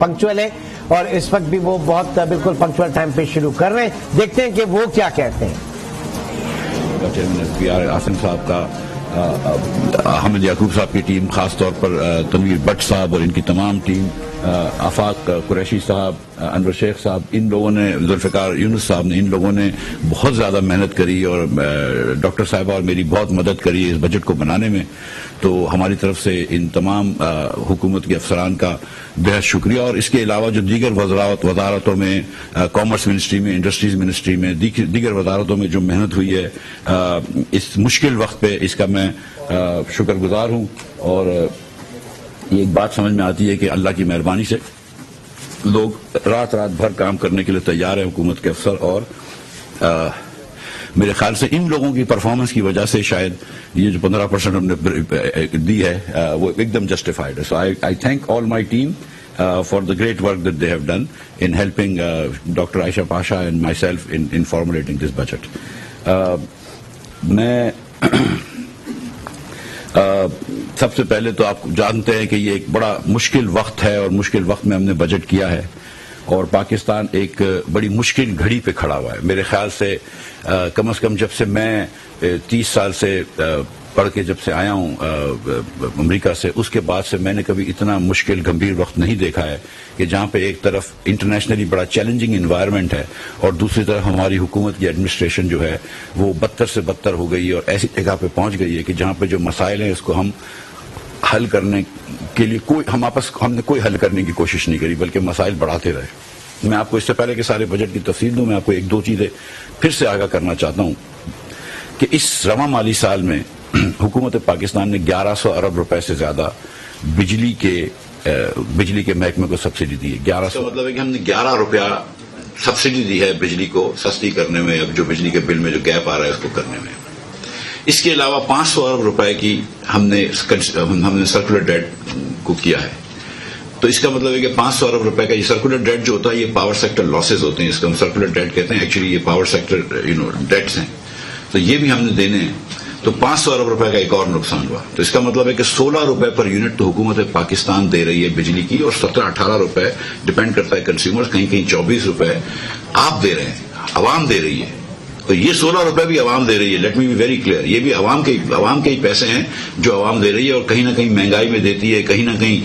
Punctual ہے اور اس وقت بھی وہ بہت بالکل پنکچوئل ٹائم پہ شروع کر رہے ہیں. دیکھتے ہیں کہ وہ کیا کہتے ہیں. Chairman S P R Asim صاحب کا، حامد یعقوب صاحب کی ٹیم، خاص طور پر تنویر بٹ صاحب اور ان کی تمام ٹیم، آفاق قریشی صاحب، انور شیخ صاحب، ان لوگوں نے، ذوالفقار یونس صاحب نے، ان لوگوں نے بہت زیادہ محنت کری اور ڈاکٹر صاحبہ اور میری بہت مدد کری اس بجٹ کو بنانے میں. تو ہماری طرف سے ان تمام حکومت کے افسران کا بہت شکریہ. اور اس کے علاوہ جو دیگر وزارتوں میں، کامرس منسٹری میں، انڈسٹریز منسٹری میں، دیگر وزارتوں میں جو محنت ہوئی ہے اس مشکل وقت پہ، اس کا میں شکر گزار ہوں. اور یہ ایک بات سمجھ میں آتی ہے کہ اللہ کی مہربانی سے لوگ رات بھر کام کرنے کے لیے تیار ہیں، حکومت کے افسر. اور میرے خیال سے ان لوگوں کی پرفارمنس کی وجہ سے شاید یہ جو 15% ہم نے دی ہے وہ ایک دم جسٹیفائڈ ہے. So I thank all my team for the great work that they have done in helping Dr. Aisha Pasha and myself in formulating this budget. میں سب سے پہلے تو آپ جانتے ہیں کہ یہ ایک بڑا مشکل وقت ہے اور مشکل وقت میں ہم نے بجٹ کیا ہے اور پاکستان ایک بڑی مشکل گھڑی پہ کھڑا ہوا ہے. میرے خیال سے کم از کم جب سے میں 30 سال سے پڑھ کے جب سے آیا ہوں امریکہ سے، اس کے بعد سے میں نے کبھی اتنا مشکل گمبھیر وقت نہیں دیکھا ہے کہ جہاں پہ ایک طرف انٹرنیشنلی بڑا چیلنجنگ انوائرمنٹ ہے اور دوسری طرف ہماری حکومت کی ایڈمنسٹریشن جو ہے وہ بدتر سے بدتر ہو گئی اور ایسی جگہ پہ پہنچ گئی ہے کہ جہاں پہ جو مسائل ہیں اس کو ہم حل کرنے کے لیے ہم نے کوئی حل کرنے کی کوشش نہیں کری بلکہ مسائل بڑھاتے رہے. میں آپ کو اس سے پہلے کہ سارے بجٹ کی تفصیل دوں، میں آپ کو ایک دو چیزیں پھر سے آگاہ کرنا چاہتا ہوں کہ اس رواں مالی سال میں حکومت پاکستان نے 1100 ارب روپے سے زیادہ بجلی کے محکمے کو سبسڈی دی ہے. 1100 مطلب ہے کہ ہم نے 11 روپیہ سبسڈی دی ہے بجلی کو سستی کرنے میں، اب جو بجلی کے بل میں جو گیپ آ رہا ہے اس کو کرنے میں. اس کے علاوہ 500 ارب روپے کی ہم نے سرکولر ڈیٹ کو کیا ہے. تو اس کا مطلب ہے کہ 500 ارب روپے کا یہ سرکولر ڈیٹ جو ہوتا ہے یہ پاور سیکٹر لاسز ہوتے ہیں، اس کو ہم سرکولر ڈیٹ کہتے ہیں. ایکچولی یہ پاور سیکٹر ڈیٹس ہیں، تو یہ بھی ہم نے دینے ہیں. تو 500 ارب روپے کا ایک اور نقصان ہوا. تو اس کا مطلب ہے کہ 16 روپے پر یونٹ تو حکومت پاکستان دے رہی ہے بجلی کی، اور 17-18 روپے ڈپینڈ کرتا ہے کنزیومر، کہیں 24 روپے آپ دے رہے ہیں، عوام دے رہی ہے. تو یہ 16 روپے بھی عوام دے رہی ہے. Let me be very clear, یہ بھی عوام کے ہی پیسے ہیں جو عوام دے رہی ہے، اور کہیں نہ کہیں مہنگائی میں دیتی ہے، کہیں نہ کہیں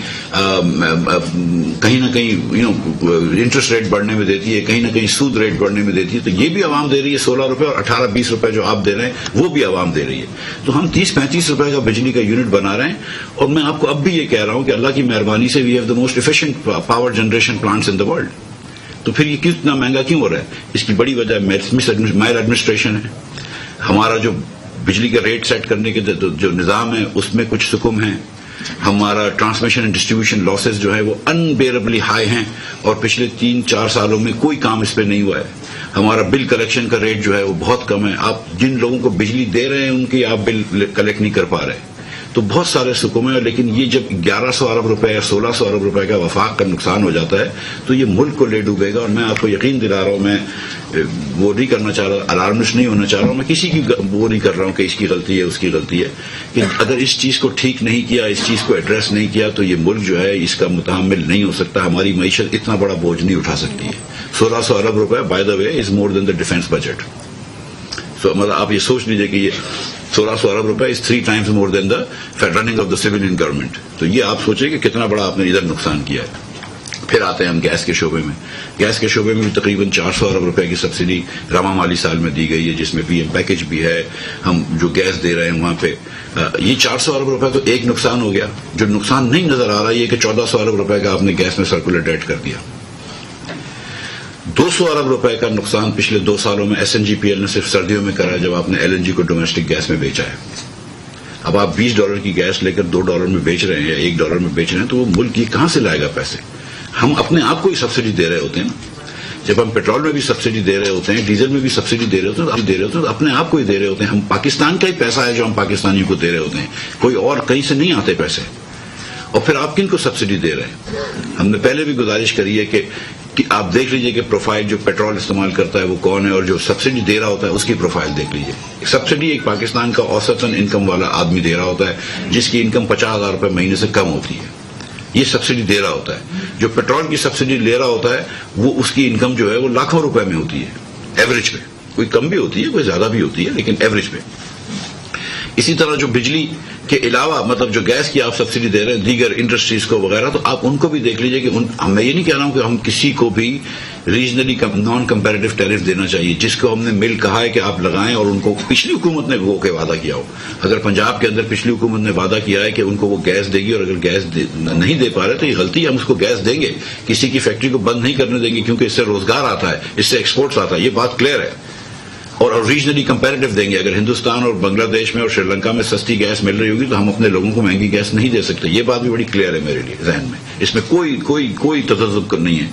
انٹرسٹ ریٹ بڑھنے میں دیتی ہے، کہیں نہ کہیں سود ریٹ بڑھنے میں دیتی ہے. تو یہ بھی عوام دے رہی ہے 16 روپے، اور 18-20 روپے جو آپ دے رہے ہیں وہ بھی عوام دے رہی ہے. تو ہم 30-35 روپے کا بجلی کا یونٹ بنا رہے ہیں. اور میں آپ کو اب بھی یہ کہہ رہا ہوں کہ اللہ کی مہربانی سے we have the most efficient power generation plants in the world. تو پھر یہ کتنا مہنگا کیوں ہو رہا ہے؟ اس کی بڑی وجہ میل ایڈمنسٹریشن ہے. ہمارا جو بجلی کا ریٹ سیٹ کرنے کے جو نظام ہے اس میں کچھ سکم ہیں. ہمارا ٹرانسمیشن اینڈ ڈسٹریبیوشن لاسز جو ہے وہ انبیئربلی ہائی ہیں، اور پچھلے 3-4 سالوں میں کوئی کام اس پہ نہیں ہوا ہے. ہمارا بل کلیکشن کا ریٹ جو ہے وہ بہت کم ہے. آپ جن لوگوں کو بجلی دے رہے ہیں ان کی آپ بل کلیکٹ نہیں کر پا رہے. تو بہت سارے سکم ہیں. لیکن یہ جب 1100 ارب روپے یا 1600 ارب روپے کا وفاق کا نقصان ہو جاتا ہے تو یہ ملک کو لے ڈوبے گا. اور میں آپ کو یقین دلا رہا ہوں، میں وہ نہیں کرنا چاہ رہا، الارمسٹ نہیں ہونا چاہ رہا ہوں، میں کسی کی وہ نہیں کر رہا ہوں کہ اس کی غلطی ہے اس کی غلطی ہے. کہ اگر اس چیز کو ٹھیک نہیں کیا، اس چیز کو ایڈریس نہیں کیا، تو یہ ملک جو ہے اس کا متحمل نہیں ہو سکتا. ہماری معیشت اتنا بڑا بوجھ نہیں اٹھا سکتی ہے. 1600 ارب روپے by the way is more than the defence budget. So مطلب آپ یہ سوچ لیجیے کہ یہ 1600 ارب روپے از 3 times more than the running of the civilian government. تو یہ آپ سوچیں کہ کتنا بڑا آپ نے ادھر نقصان کیا ہے. پھر آتے ہیں ہم گیس کے شعبے میں. گیس کے شعبے میں بھی تقریباً 400 ارب روپے کی سبسڈی رواں مالی سال میں دی گئی ہے، جس میں پی ایم پیکج بھی ہے. ہم جو گیس دے رہے ہیں وہاں پہ یہ 400 ارب روپے تو ایک نقصان ہو گیا. جو نقصان نہیں نظر آ رہا یہ کہ 1400 ارب روپے کا آپ نے گیس میں سرکولر ڈیٹ کر دیا. 200 ارب روپے کا نقصان پچھلے 2 سالوں میں SNGPL نے صرف سردیوں میں کرا ہے، جب آپ نے LNG کو ڈومیسٹک گیس میں بیچا ہے. اب آپ $20 کی گیس لے کر $2 میں بیچ رہے ہیں یا $1 میں بیچ رہے ہیں، تو وہ ملک یہ کہاں سے لائے گا پیسے؟ ہم اپنے آپ کو ہی سبسڈی دے رہے ہوتے ہیں نا. جب ہم پیٹرول میں بھی سبسڈی دے رہے ہوتے ہیں، ڈیزل میں بھی سبسڈی دے رہے ہوتے ہیں، تو اپنے آپ کو ہی دے رہے ہوتے ہیں. ہم پاکستان کا ہی پیسہ ہے جو ہم پاکستانیوں کو دے رہے ہوتے ہیں، کوئی اور کہیں سے نہیں آتے پیسے. اور پھر آپ کن کو سبسڈی دے رہے ہیں؟ ہم نے پہلے بھی گزارش کری ہے کہ آپ دیکھ لیجئے کہ پروفائل جو پیٹرول استعمال کرتا ہے وہ کون ہے، اور جو سبسڈی دے رہا ہوتا ہے اس کی پروفائل دیکھ لیجئے. سبسڈی ایک پاکستان کا اوسطاً انکم والا آدمی دے رہا ہوتا ہے جس کی انکم 50,000 روپے مہینے سے کم ہوتی ہے. یہ سبسڈی دے رہا ہوتا ہے. جو پیٹرول کی سبسڈی لے رہا ہوتا ہے وہ اس کی انکم جو ہے وہ لاکھوں روپے میں ہوتی ہے ایوریج پہ. کوئی کم بھی ہوتی ہے کوئی زیادہ بھی ہوتی ہے لیکن ایوریج پہ. اسی طرح جو بجلی کے علاوہ مطلب جو گیس کی آپ سبسڈی دے رہے ہیں دیگر انڈسٹریز کو وغیرہ, تو آپ ان کو بھی دیکھ لیجئے کہ میں یہ نہیں کہہ رہا ہوں کہ ہم کسی کو بھی ریجنلی نان کمپیریٹو ٹیرف دینا چاہیے. جس کو ہم نے مل کہا ہے کہ آپ لگائیں اور ان کو پچھلی حکومت نے وہ وعدہ کیا ہو. اگر پنجاب کے اندر پچھلی حکومت نے وعدہ کیا ہے کہ ان کو وہ گیس دے گی اور اگر گیس نہیں دے پا رہے تو یہ غلطی ہے. ہم اس کو گیس دیں گے, کسی کی فیکٹری کو بند نہیں کرنے دیں گے کیونکہ اس سے روزگار آتا ہے, اس سے ایکسپورٹس آتا ہے, یہ بات کلیئر ہے. اور ریجنلی کمپیریٹو دیں گے. اگر ہندوستان اور بنگلہ دیش میں اور سری لنکا میں سستی گیس مل رہی ہوگی تو ہم اپنے لوگوں کو مہنگی گیس نہیں دے سکتے. یہ بات بھی بڑی کلیئر ہے میرے لیے ذہن میں, اس میں کوئی تذبذب نہیں ہے.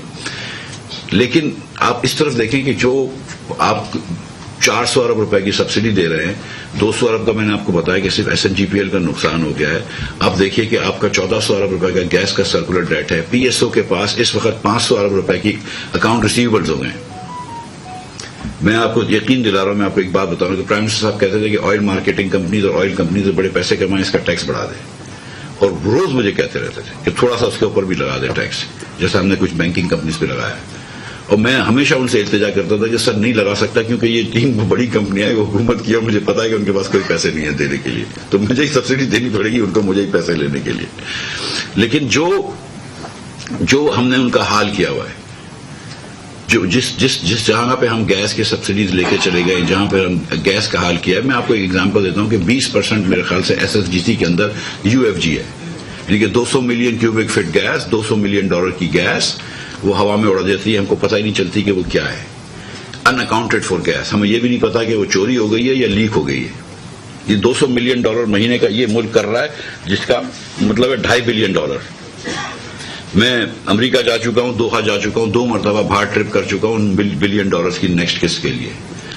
لیکن آپ اس طرف دیکھیں کہ جو آپ 400 ارب روپے کی سبسڈی دے رہے ہیں, 200 ارب کا میں نے آپ کو بتایا کہ صرف SNGPL کا نقصان ہو گیا ہے. آپ دیکھیے کہ آپ کا 1400 ارب روپے کا گیس کا سرکولر ڈیٹ ہے. PSO کے پاس اس وقت 500 ارب روپے کی اکاؤنٹ ریسیویبلز ہو گئے ہیں. میں آپ کو یقین دلا رہا ہوں, میں آپ کو ایک بات بتاؤں کہ پرائم منسٹر صاحب کہتے تھے کہ آئل مارکیٹنگ کمپنیز اور آئل کمپنیز بڑے پیسے کمائیں, اس کا ٹیکس بڑھا دیں. اور روز مجھے کہتے رہتے تھے کہ تھوڑا سا اس کے اوپر بھی لگا دیں ٹیکس, جیسا ہم نے کچھ بینکنگ کمپنیز پہ لگایا. اور میں ہمیشہ ان سے التجا کرتا تھا کہ سر نہیں لگا سکتا کیونکہ یہ 3 بڑی کمپنیاں ہیں, وہ حکومت کی, اور مجھے پتا ہے کہ ان کے پاس کوئی پیسے نہیں ہے دینے کے لیے, تو مجھے ایک سبسڈی دینی پڑے گی ان کو, مجھے پیسے لینے کے لیے. لیکن جو ہم نے ان کا حال کیا ہوا ہے, جو جس جہاں پہ ہم گیس کی سبسڈیز لے کے چلے گئے, جہاں پہ ہم گیس کا حال کیا ہے, میں آپ کو ایک ایگزامپل دیتا ہوں کہ 20% میرے خیال سے SSGC کے اندر UFG ہے, یعنی کہ 200 million cubic feet gas, $200 million کی گیس وہ ہوا میں اڑا دیتی ہے. ہم کو پتہ ہی نہیں چلتی کہ وہ کیا ہے. ان اکاؤنٹڈ فار گیس, ہمیں یہ بھی نہیں پتا کہ وہ چوری ہو گئی ہے یا لیک ہو گئی ہے. یہ $200 ملین مہینے کا یہ ملک کر رہا ہے, جس کا مطلب ہے $2.5 بلین. میں امریکہ جا چکا ہوں, دوحہ جا چکا ہوں, 2 مرتبہ باہر ٹرپ کر چکا ہوں $1 بلین کی نیکسٹ قسط کے لیے.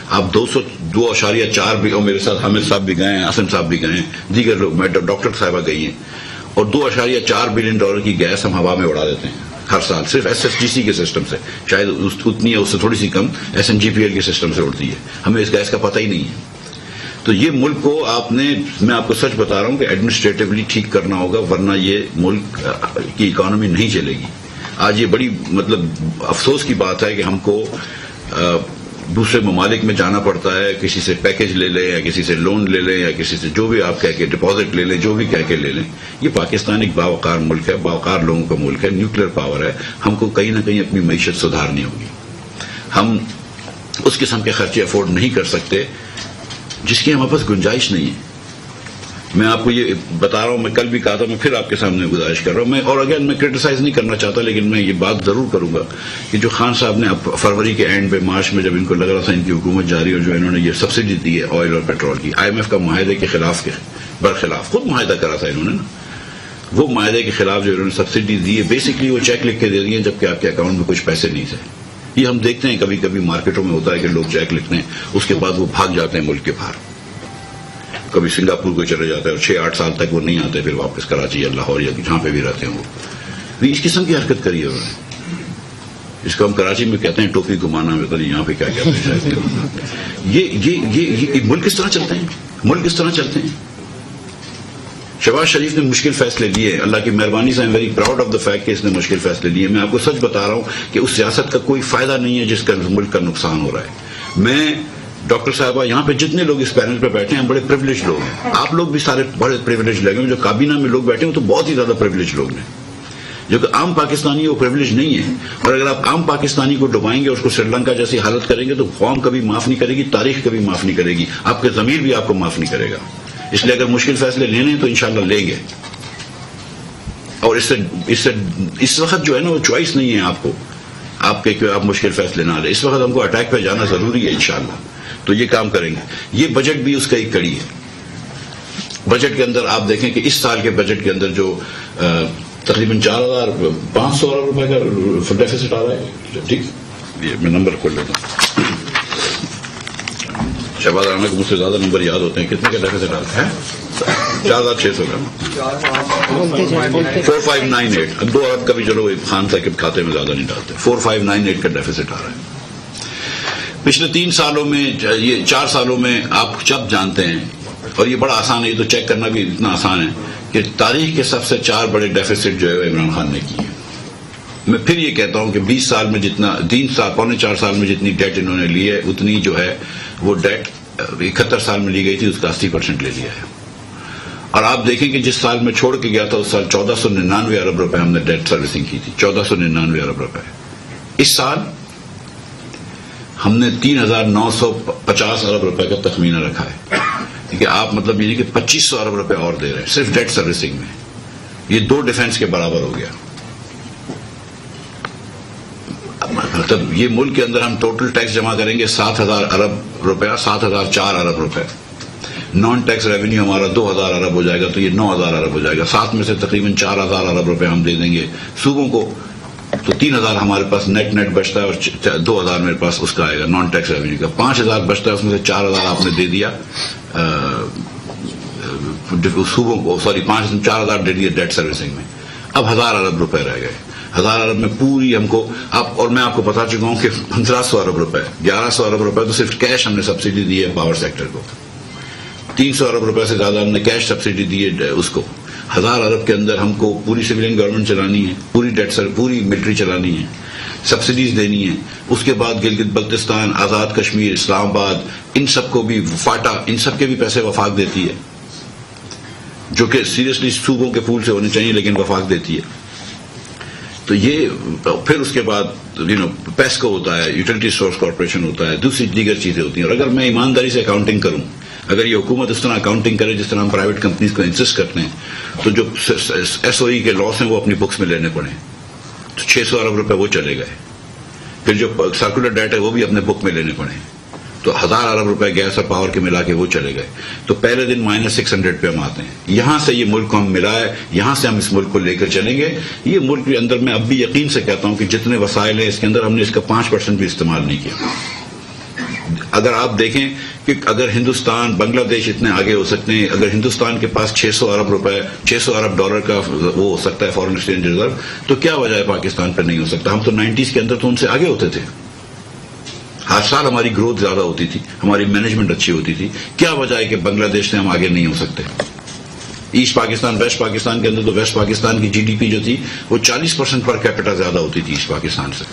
آپ 2.4 بھی, اور میرے ساتھ حامد صاحب بھی گئے ہیں, آسم صاحب بھی گئے ہیں, دیگر لوگ, ڈاکٹر صاحبہ گئی ہیں, اور $2.4 بلین کی گیس ہم ہوا میں اڑا دیتے ہیں ہر سال, صرف SSGC کے سسٹم سے. شاید اتنی ہے, اس سے تھوڑی سی کم SNGPL کے سسٹم سے اڑتی ہے. ہمیں اس گیس کا پتہ ہی نہیں ہے. تو یہ ملک کو میں آپ کو سچ بتا رہا ہوں کہ ایڈمنسٹریٹولی ٹھیک کرنا ہوگا, ورنہ یہ ملک کی اکانومی نہیں چلے گی. آج یہ بڑی مطلب افسوس کی بات ہے کہ ہم کو دوسرے ممالک میں جانا پڑتا ہے, کسی سے پیکج لے لیں یا کسی سے لون لے لیں یا کسی سے جو بھی آپ کہہ کے ڈپازٹ لے لیں, جو بھی کہہ کے لے لیں. یہ پاکستان ایک باوقار ملک ہے, باوقار لوگوں کا ملک ہے, نیوکلیر پاور ہے. ہم کو کہیں نہ کہیں اپنی معیشت سدھارنی ہوگی. ہم اس قسم کے خرچے افورڈ نہیں کر سکتے جس کی ہمارے پاس گنجائش نہیں ہے. میں آپ کو یہ بتا رہا ہوں, میں کل بھی کہا تھا, میں پھر آپ کے سامنے گزارش کر رہا ہوں. اور اگین میں کرٹیسائز نہیں کرنا چاہتا, لیکن میں یہ بات ضرور کروں گا کہ جو خان صاحب نے فروری کے اینڈ پہ, مارچ میں جب ان کو لگ رہا تھا ان کی حکومت جاری, اور جو انہوں نے یہ سبسڈی دی ہے آئل اور پیٹرول کی, IMF کا معاہدے کے برخلاف خود معاہدہ کرا تھا انہوں نے نا, وہ معاہدے کے خلاف جو انہوں نے سبسڈی دی ہے, بیسکلی وہ چیک لکھ کے دے دیے جبکہ آپ کے اکاؤنٹ میں کچھ پیسے نہیں تھے. یہ ہم دیکھتے ہیں کبھی کبھی مارکیٹوں میں ہوتا ہے کہ لوگ چیک لکھتے ہیں, اس کے بعد وہ بھاگ جاتے ہیں ملک کے باہر, کبھی سنگاپور کو چلے جاتے ہیں اور 6-8 سال تک وہ نہیں آتے, پھر واپس کراچی یا لاہور یا جہاں پہ بھی رہتے ہیں وہ اس قسم کی حرکت کری ہے انہوں نے. اس کو ہم کراچی میں کہتے ہیں ٹوپی گھمانا, میں یہاں پہ کیا کہتے ہیں. یہ ملک کس طرح چلتے ہیں, ملک کس طرح چلتے ہیں. شہباز شریف نے مشکل فیصلے لیے, اللہ کی مہربانی سے very proud of the fact کہ اس نے مشکل فیصلے لیے. میں آپ کو سچ بتا رہا ہوں کہ اس سیاست کا کوئی فائدہ نہیں ہے جس کا ملک کا نقصان ہو رہا ہے. میں ڈاکٹر صاحبہ, یہاں پہ جتنے لوگ اس پینل پہ بیٹھے ہیں بڑے پریویلیج لوگ ہیں, آپ لوگ بھی سارے بڑے پریویلیج لگے ہیں. جو کابینہ میں لوگ بیٹھے ہیں تو بہت ہی زیادہ پریویلیج لوگ ہیں, جو کہ عام پاکستانی وہ پریویلیج نہیں ہے. اور اگر آپ عام پاکستانی کو ڈبائیں گے, اس کو سری لنکا جیسی حالت کریں گے, تو قوم کبھی معاف نہیں کرے گی, تاریخ کبھی معاف نہیں کرے گی, آپ کے ضمیر بھی آپ کو معاف نہیں کرے گا. اس لیے اگر مشکل فیصلے لینے ہیں تو انشاءاللہ لیں گے. اور اس وقت جو ہے نا وہ چوائس نہیں ہے آپ کو, آپ کے کہ آپ مشکل فیصلے نہ لیں. اس وقت ہم کو اٹیک پہ جانا ضروری ہے انشاءاللہ, تو یہ کام کریں گے. یہ بجٹ بھی اس کا ایک کڑی ہے. بجٹ کے اندر آپ دیکھیں کہ اس سال کے بجٹ کے اندر جو تقریباً 4,500 ارب روپے کا ڈیفیسٹ آ رہا ہے. ٹھیک, یہ میں نمبر کھول لیتا ہوں. شہباز رانا کو مجھ سے زیادہ نمبر یاد ہوتے ہیں. کتنے کا ڈیفیسٹ آ رہا ہے؟ 4,600 کا, 4598. 2 ارب کا بھی چلو خان صاحب کے کھاتے میں زیادہ نہیں ڈالتے. 4598 کا ڈیفیسٹ آ رہا ہے. پچھلے 3 سالوں میں, یہ 4 سالوں میں آپ جب جانتے ہیں, اور یہ بڑا آسان ہے, یہ تو چیک کرنا بھی اتنا آسان ہے کہ تاریخ کے سب سے 4 بڑے ڈیفیسٹ جو ہے وہ عمران خان نے کیے. میں پھر یہ کہتا ہوں کہ 20 سال میں جتنا 3 سال پونے 4 سال میں جتنی ڈیٹ انہوں نے لی ہے اتنی جو ہے وہ ڈیٹ 71 سال میں لی گئی تھی اس کا 80% لے لیا ہے. اور آپ دیکھیں کہ جس سال میں چھوڑ کے گیا تھا اس سال 1499 ارب روپے ہم نے ڈیٹ سروسنگ کی تھی. 1499 ارب روپے. اس سال ہم نے 3950 ارب روپے کا تخمینہ رکھا ہے. کہ آپ مطلب یہ کہ 2500 ارب روپے اور دے رہے ہیں صرف ڈیٹ سروسنگ میں. یہ 2 ڈیفنس کے برابر ہو گیا. مطلب یہ ملک کے اندر ہم ٹوٹل ٹیکس جمع کریں گے 7000 ارب روپیہ 7004 ارب روپے. نان ٹیکس ریونیو ہمارا 2000 ارب ہو جائے گا تو یہ 9000 ارب ہو جائے گا. 7 میں سے تقریباً 4000 ارب روپے ہم دے دیں گے صوبوں کو تو 3000 ہمارے پاس نیٹ بچتا ہے اور 2000 میرے پاس اس کا آئے گا نان ٹیکس ریونیو کا. 5000 بچتا ہے اس میں سے 4000 آپ نے دے دیا صوبوں کو 4000 دے دیا ڈیٹ سروسنگ میں. اب 1000 ارب روپے رہ گئے. 1000 ارب میں پوری ہم کو اب اور میں آپ کو بتا چکا ہوں کہ 1500 ارب روپے 1100 ارب روپے تو صرف کیش ہم نے سبسڈی دی ہے پاور سیکٹر کو. 300 ارب روپے سے زیادہ ہم نے کیش سبسڈی دی ہے اس کو. 1000 ارب کے اندر ہم کو پوری سویلین گورنمنٹ چلانی ہے, پوری ملٹری چلانی ہے, سبسڈیز دینی ہے. اس کے بعد گلگت بلتستان, آزاد کشمیر, اسلام آباد, ان سب کو بھی فاٹا, ان سب کے بھی پیسے وفاق دیتی ہے جو کہ سیریسلی صوبوں کے پول سے ہونے چاہیے لیکن وفاق دیتی ہے. تو یہ پھر اس کے بعد پیسکو ہوتا ہے, یوٹیلٹی سورس کارپوریشن ہوتا ہے, دوسری دیگر چیزیں ہوتی ہیں. اور اگر میں ایمانداری سے اکاؤنٹنگ کروں, اگر یہ حکومت اس طرح اکاؤنٹنگ کرے جس طرح ہم پرائیویٹ کمپنیز کو انسسٹ کرتے ہیں تو جو ایس او ای کے لاس ہیں وہ اپنی بکس میں لینے پڑے. تو 600 ارب روپے وہ چلے گئے. پھر جو سرکولر ڈیٹ ہے وہ بھی اپنے بک میں لینے پڑے. تو 1000 ارب روپے گیس اور پاور کے ملا کے وہ چلے گئے. تو پہلے دن -600 پہ ہم آتے ہیں. یہاں سے یہ ملک کو ہم ملا ہے, یہاں سے ہم اس ملک کو لے کر چلیں گے. یہ ملک کے اندر میں اب بھی یقین سے کہتا ہوں کہ جتنے وسائل ہیں اس کے اندر ہم نے اس کا 5% بھی استعمال نہیں کیا. اگر آپ دیکھیں کہ اگر ہندوستان بنگلہ دیش اتنے آگے ہو سکتے ہیں, اگر ہندوستان کے پاس 600 ارب روپے 600 ارب ڈالر کا وہ ہو سکتا ہے فارن ایکسچینج ریزرو, تو کیا وجہ ہے پاکستان پہ نہیں ہو سکتا؟ ہم تو 90s کے اندر تو ان سے آگے ہوتے تھے. ہر سال ہماری گروتھ زیادہ ہوتی تھی, ہماری مینجمنٹ اچھی ہوتی تھی. کیا وجہ ہے کہ بنگلہ دیش سے ہم آگے نہیں ہو سکتے؟ ایسٹ پاکستان ویسٹ پاکستان کے اندر تو ویسٹ پاکستان کی GDP جو تھی وہ 40% پر کیپٹا زیادہ ہوتی تھی ایسٹ پاکستان سے.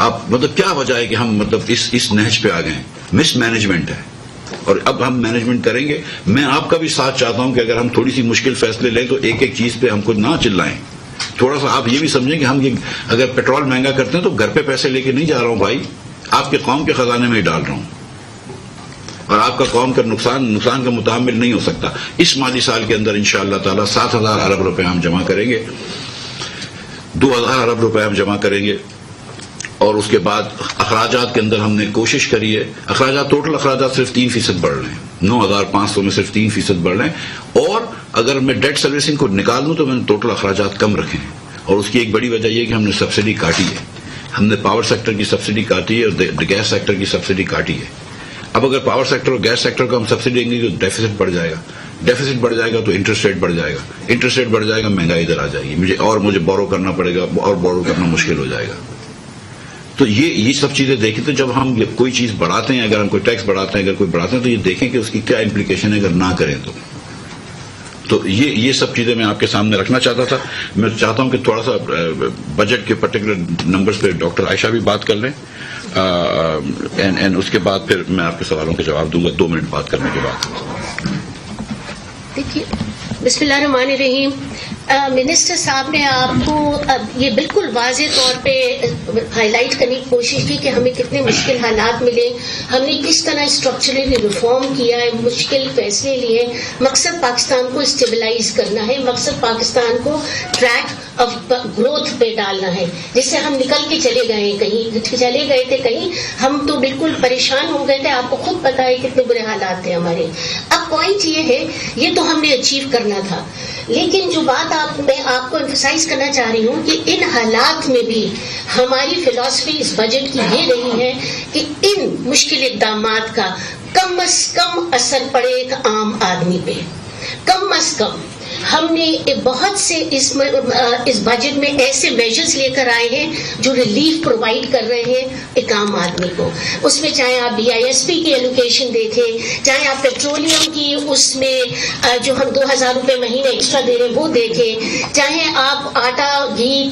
آپ مطلب کیا وجہ ہے کہ ہم مطلب اس نہج پہ آ گئے؟ مس مینجمنٹ ہے. اور اب ہم مینجمنٹ کریں گے. میں آپ کا بھی ساتھ چاہتا ہوں کہ اگر ہم تھوڑی سی مشکل فیصلے لیں تو ایک چیز پہ ہم کو نہ چلائیں. تھوڑا سا آپ یہ بھی سمجھیں کہ ہم اگر پیٹرول مہنگا کرتے ہیں تو گھر پہ پیسے لے کے نہیں جا رہا ہوں بھائی, آپ کے قوم کے خزانے میں ہی ڈال رہا ہوں. اور آپ کا قوم کا نقصان کا متحمل نہیں ہو سکتا. اس مالی سال کے اندر انشاءاللہ تعالی 7000 ارب روپے ہم جمع کریں گے, 2000 ارب روپے ہم جمع کریں گے. اور اس کے بعد اخراجات کے اندر ہم نے کوشش کری ہے, اخراجات ٹوٹل اخراجات صرف 3% بڑھ رہے ہیں, 9500 میں صرف 3% بڑھ رہے ہیں. اور اگر میں ڈیٹ سروسنگ کو نکال دوں تو میں نے ٹوٹل اخراجات کم رکھے ہیں. اور اس کی ایک بڑی وجہ یہ کہ ہم نے سبسڈی کاٹی ہے. ہم نے پاور سیکٹر کی سبسڈی کاٹی ہے اور گیس سیکٹر کی سبسڈی کاٹی ہے. اب اگر پاور سیکٹر اور گیس سیکٹر کو ہم سبسڈی دیں گے تو ڈیفیسٹ بڑھ جائے گا. ڈیفیسٹ بڑھ جائے گا تو انٹرسٹ ریٹ بڑھ جائے گا. انٹرسٹ ریٹ بڑھ جائے گا, مہنگائی ادھر آ جائے گی, مجھے بورو کرنا پڑے گا اور بورو کرنا مشکل ہو جائے گا. تو یہ سب چیزیں دیکھیں. تو جب ہم کوئی چیز بڑھاتے ہیں, اگر ہم کوئی ٹیکس بڑھاتے ہیں, اگر کوئی بڑھاتے ہیں تو یہ دیکھیں کہ اس کی کیا امپلیکیشن ہے اگر نہ کریں تو یہ سب چیزیں میں آپ کے سامنے رکھنا چاہتا تھا. میں چاہتا ہوں کہ تھوڑا سا بجٹ کے پرٹیکولر نمبرز پہ ڈاکٹر عائشہ بھی بات کر لیں, اس کے بعد پھر میں آپ کے سوالوں کے جواب دوں گا 2 منٹ بات کرنے کے بعد. دیکھیے, بسم اللہ الرحمن الرحیم. منسٹر صاحب نے آپ کو یہ بالکل واضح طور پہ ہائی لائٹ کرنے کی کوشش کی کہ ہمیں کتنے مشکل حالات ملے, ہم نے کس طرح اسٹرکچرلی ریفارم کیا ہے, مشکل فیصلے لیے. مقصد پاکستان کو اسٹیبلائز کرنا ہے, مقصد پاکستان کو ٹریک آف گروتھ پہ ڈالنا ہے. جس سے ہم نکل کے چلے گئے تھے کہیں, ہم تو بالکل پریشان ہو گئے تھے. آپ کو خود پتا ہے کتنے برے حالات تھے ہمارے. اب پوائنٹ یہ ہے, یہ تو ہم نے اچیو کرنا تھا, لیکن جو بات میں آپ کو ایمفسائز کرنا چاہ رہی ہوں کہ ان حالات میں بھی ہماری فلسفی اس بجٹ کی یہ رہی ہے کہ ان مشکل اقدامات کا کم از کم اثر پڑے ایک عام آدمی پہ, کم از کم. ہم نے بہت سے اس بجٹ میں ایسے میجرز لے کر آئے ہیں جو ریلیف پرووائڈ کر رہے ہیں ایک عام آدمی کو. اس میں چاہے آپ BISP کی ایلوکیشن دیکھیں, چاہے آپ پیٹرولیم کی اس میں جو ہم 2,000 روپے مہینے ایکسٹرا دے رہے ہیں وہ دیکھیں, چاہے آپ آٹا گھی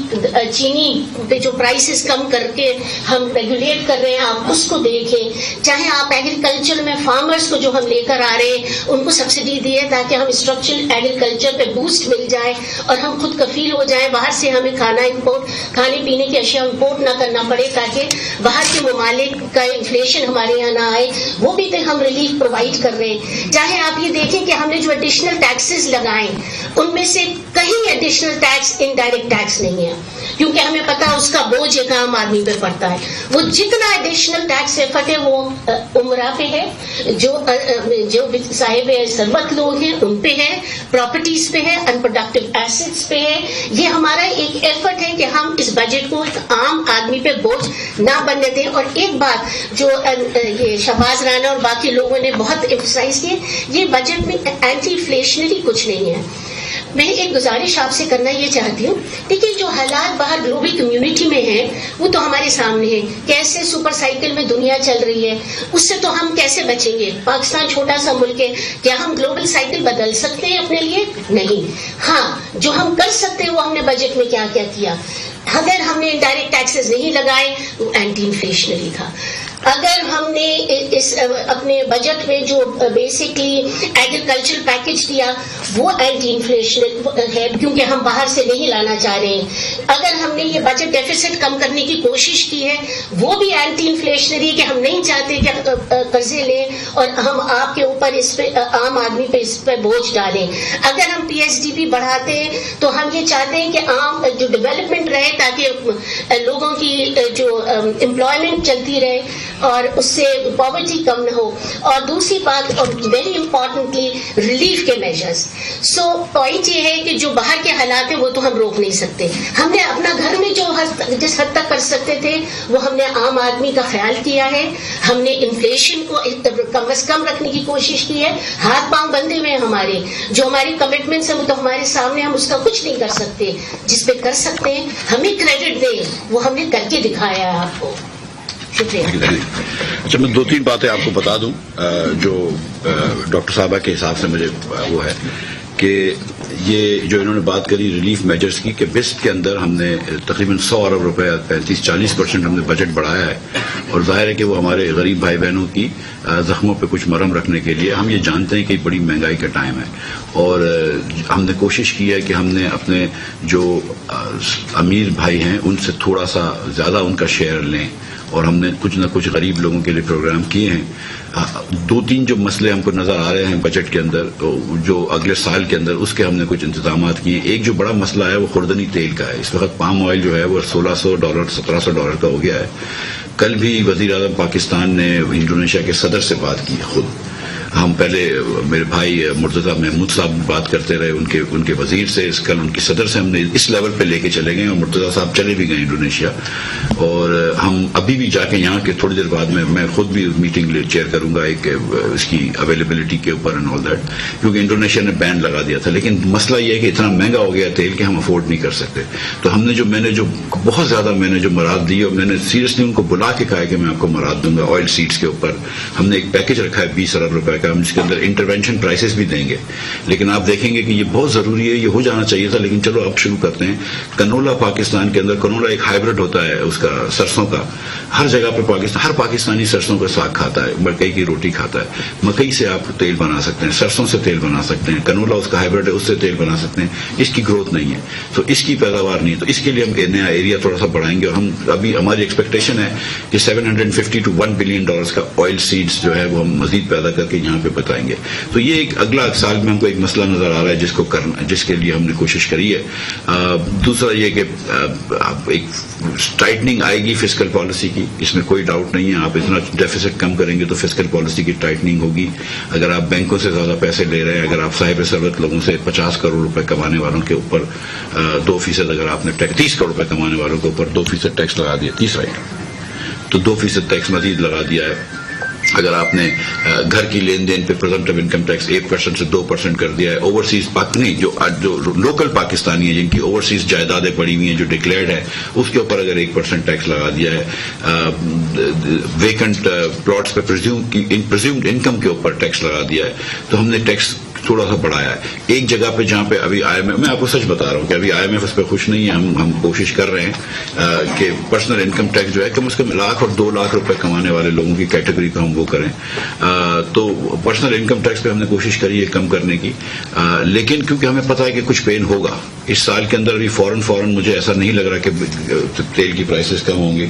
چینی پہ جو پرائسز کم کر کے ہم ریگولیٹ کر رہے ہیں آپ اس کو دیکھیں, چاہے آپ ایگریکلچر میں فارمرز کو جو ہم لے کر آ رہے ہیں ان کو سبسڈی دیے تاکہ ہم اسٹرکچرل ایگریکلچر پہ بوسٹ مل جائے اور ہم خود کفیل ہو جائیں, باہر سے ہمیں کھانے پینے کی اشیاء امپورٹ نہ کرنا پڑے تاکہ باہر کے ممالک کا انفلیشن ہمارے یہاں نہ آئے, وہ بھی ہم ریلیف پرووائڈ کر رہے ہیں. چاہے آپ یہ دیکھیں کہ ہم نے جو ایڈیشنل ٹیکسز لگائے ان میں سے کہیں ایڈیشنل ٹیکس انڈائریکٹ ٹیکس نہیں ہے, کیونکہ ہمیں پتا اس کا بوجھ ایک عام آدمی پہ پڑتا ہے. وہ جتنا ایڈیشنل ٹیکس ایفٹ ہے وہ عمرہ پہ ہے, جو صاحب ثروت لوگ ہیں ان پہ ہے, پراپرٹیز پہ ہے, ان پروڈکٹیو ایسٹس پہ ہے. یہ ہمارا ایک ایفرٹ ہے کہ ہم اس بجٹ کو ایک عام آدمی پہ بوجھ نہ بننے دیں. اور ایک بات جو یہ شہباز رانا اور باقی لوگوں نے بہت ایمفسائز کی, یہ بجٹ میں اینٹی انفلیشنری کچھ نہیں ہے. میں ایک گزارش آپ سے کرنا یہ چاہتی ہوں, دیکھیے جو حالات باہر گلوبل کمیونٹی میں ہیں وہ تو ہمارے سامنے ہے, کیسے سپر سائیکل میں دنیا چل رہی ہے, اس سے تو ہم کیسے بچیں گے. پاکستان چھوٹا سا ملک ہے, کیا ہم گلوبل سائیکل بدل سکتے ہیں اپنے لیے؟ نہیں. ہاں جو ہم کر سکتے ہیں وہ ہم نے بجٹ میں کیا کیا کیا. اگر ہم نے انڈائریکٹ ٹیکسز نہیں لگائے وہ اینٹی انفلیشنری تھا. اگر ہم نے اس اپنے بجٹ میں جو بیسکلی ایگریکلچر پیکج دیا وہ اینٹی انفلیشن ہے کیونکہ ہم باہر سے نہیں لانا چاہ رہے ہیں. اگر ہم نے یہ بجٹ ڈیفیسٹ کم کرنے کی کوشش کی ہے وہ بھی اینٹی انفلیشنری کہ ہم نہیں چاہتے کہ قرضے لیں اور ہم آپ کے اوپر اس پہ عام آدمی پہ اس پہ بوجھ ڈالیں. اگر ہم PSDP بڑھاتے ہیں تو ہم یہ چاہتے ہیں کہ عام جو ڈیولپمنٹ رہے تاکہ لوگوں کی جو امپلائمنٹ چلتی رہے اور اس سے پاورٹی کم نہ ہو. اور دوسری بات اور ویری امپورٹنٹلی ریلیف کے میجرز. سو پوائنٹ یہ ہے کہ جو باہر کے حالات ہیں وہ تو ہم روک نہیں سکتے. ہم نے اپنا گھر میں جو جس حد تک کر سکتے تھے وہ ہم نے عام آدمی کا خیال کیا ہے. ہم نے انفلیشن کو کم از کم رکھنے کی کوشش کی ہے. ہاتھ پاؤں بندھے ہوئے ہیں ہمارے, جو ہماری کمٹمنٹس ہیں وہ تو ہمارے سامنے, ہم اس کا کچھ نہیں کر سکتے. جس پہ کر سکتے ہیں ہمیں کریڈٹ دیں, وہ ہم نے کر کے دکھایا ہے آپ کو. شکریہ. اچھا میں 2-3 باتیں آپ کو بتا دوں جو ڈاکٹر صاحبہ کے حساب سے مجھے وہ ہے کہ یہ جو انہوں نے بات کری ریلیف میجرز کی کہ بسٹ کے اندر ہم نے تقریباً 100 ارب روپے 35-40% ہم نے بجٹ بڑھایا ہے. اور ظاہر ہے کہ وہ ہمارے غریب بھائی بہنوں کی زخموں پہ کچھ مرہم رکھنے کے لیے. ہم یہ جانتے ہیں کہ بڑی مہنگائی کا ٹائم ہے اور ہم نے کوشش کی ہے کہ ہم نے اپنے جو امیر بھائی ہیں ان سے تھوڑا سا زیادہ ان کا شیئر لیں اور ہم نے کچھ نہ کچھ غریب لوگوں کے لیے پروگرام کیے ہیں. 2-3 جو مسئلے ہم کو نظر آ رہے ہیں بجٹ کے اندر جو اگلے سال کے اندر اس کے ہم نے کچھ انتظامات کیے ہیں. ایک جو بڑا مسئلہ ہے وہ خوردنی تیل کا ہے. اس وقت پام آئل جو ہے وہ $1,600 $1,700 کا ہو گیا ہے. کل بھی وزیر اعظم پاکستان نے انڈونیشیا کے صدر سے بات کی خود. ہم پہلے میرے بھائی مرتضی محمود صاحب بات کرتے رہے ان کے وزیر سے, کل ان کی صدر سے ہم نے اس لیول پہ لے کے چلے گئے اور مرتضی صاحب چلے بھی گئے انڈونیشیا. اور ہم ابھی بھی جا کے یہاں کے تھوڑی دیر بعد میں خود بھی میٹنگ چیئر کروں گا ایک اس کی اویلیبلٹی کے اوپر اینڈ آل دیٹ, کیونکہ انڈونیشیا نے بین لگا دیا تھا. لیکن مسئلہ یہ ہے کہ اتنا مہنگا ہو گیا تیل کہ ہم افورڈ نہیں کر سکتے. تو ہم نے میں نے بہت زیادہ میں نے جو مراد دی اور میں نے سیریسلی ان کو بلا کے کہا کہ میں آپ کو مراد دوں گا آئل سیڈس کے اوپر. ہم نے ایک پیکج رکھا ہے 20 ارب روپے کا, ہم اس کے اندر انٹرونشن پرائسز بھی دیں گے. لیکن آپ دیکھیں گے کہ یہ بہت ضروری ہے, یہ ہو جانا چاہیے تھا. لیکن چلو اب شروع کرتے ہیں. کنولا پاکستان کے اندر, کنولا ایک ہائیبرڈ ہوتا ہے اس کا سرسوں کا. ہر جگہ پہ ہر پاکستانی سرسوں کا ساگ کھاتا ہے, مکئی کی روٹی کھاتا ہے. مکئی سے آپ تیل بنا سکتے ہیں, سرسوں سے تیل بنا سکتے ہیں. کنولا اس کا ہائیبرڈ ہے, اس سے تیل بنا سکتے ہیں. اس کی گروتھ نہیں ہے تو اس کی پیداوار نہیں ہے, تو اس کے لیے ہم نیا ایریا تھوڑا سا بڑھائیں گے. اور ہم ابھی ہماری ایکسپیکٹیشن ہے کہ $750 to $1 billion کا آئل سیڈس جو ہے وہ ہم مزید پیدا کر کے یہاں پہ بتائیں گے. تو یہ ایک اگلا سال میں ہم کو ایک مسئلہ نظر آ رہا ہے جس کو کرنا, جس کے لیے ہم نے کوشش کری ہے. دوسرا یہ کہ ایک ٹائٹننگ آئے گی فسکل پالیسی کی, اس میں کوئی ڈاؤٹ نہیں ہے. آپ اتنا ڈیفیسٹ کم کریں گے تو فسکل پالیسی کی ٹائٹننگ ہوگی. اگر آپ بینکوں سے زیادہ پیسے لے رہے ہیں, اگر آپ صاحب ثروت لوگوں سے 50 کروڑ روپے کمانے والوں کے اوپر 2%, اگر آپ نے 30 کروڑ روپے کمانے والوں کے اوپر 2% ٹیکس لگا دیا, تیسرا تو 2% ٹیکس مزید لگا دیا ہے, اگر آپ نے گھر کی لین دین پہ پرزمپٹیو انکم ٹیکس 1% سے 2% کر دیا ہے، اوورسیز نہیں جو لوکل پاکستانی ہیں جن کی اوورسیز جائیدادیں پڑی ہوئی ہیں جو ڈکلیئرڈ ہے، اس کے اوپر اگر 1% ٹیکس لگا دیا ہے، ویکنٹ پلاٹس پہ پرزیومڈ انکم کے اوپر ٹیکس لگا دیا ہے، تو ہم نے ٹیکس تھوڑا سا بڑھایا ہے. ایک جگہ پہ جہاں پہ ابھی IMF، میں آپ کو سچ بتا رہا ہوں کہ ابھی IMF اس پہ خوش نہیں ہے، ہم کوشش کر رہے ہیں کہ پرسنل انکم ٹیکس جو ہے کم از کم 1 لاکھ اور 2 لاکھ روپے کمانے والے لوگوں کی کیٹیگری پہ ہم وہ کریں. تو پرسنل انکم ٹیکس پہ ہم نے کوشش کری ہے کم کرنے کی، لیکن کیونکہ ہمیں پتا ہے کہ کچھ پین ہوگا اس سال کے اندر، ابھی فوراً مجھے ایسا نہیں لگ رہا کہ تیل کی پرائسز کم ہوں گی،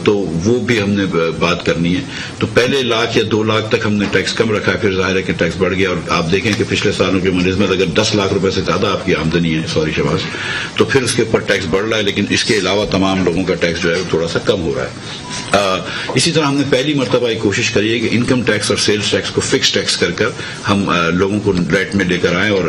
تو وہ بھی ہم نے بات کرنی ہے. تو پہلے 1 لاکھ یا 2 لاکھ تک ہم نے ٹیکس کم رکھا ہے، پھر ظاہر ہے کہ ٹیکس بڑھ گیا. اور آپ دیکھیں کہ پچھلے سالوں کے منسبت اگر 10 لاکھ روپے سے زیادہ آپ کی آمدنی ہے، سوری شباز، تو پھر اس کے اوپر ٹیکس بڑھ رہا ہے، لیکن اس کے علاوہ تمام لوگوں کا ٹیکس جو ہے تھوڑا سا کم ہو رہا ہے. اسی طرح ہم نے پہلی مرتبہ یہ کوشش کری ہے کہ انکم ٹیکس اور سیلز ٹیکس کو فکس ٹیکس کر ہم لوگوں کو ریٹ میں لے کر آئیں. اور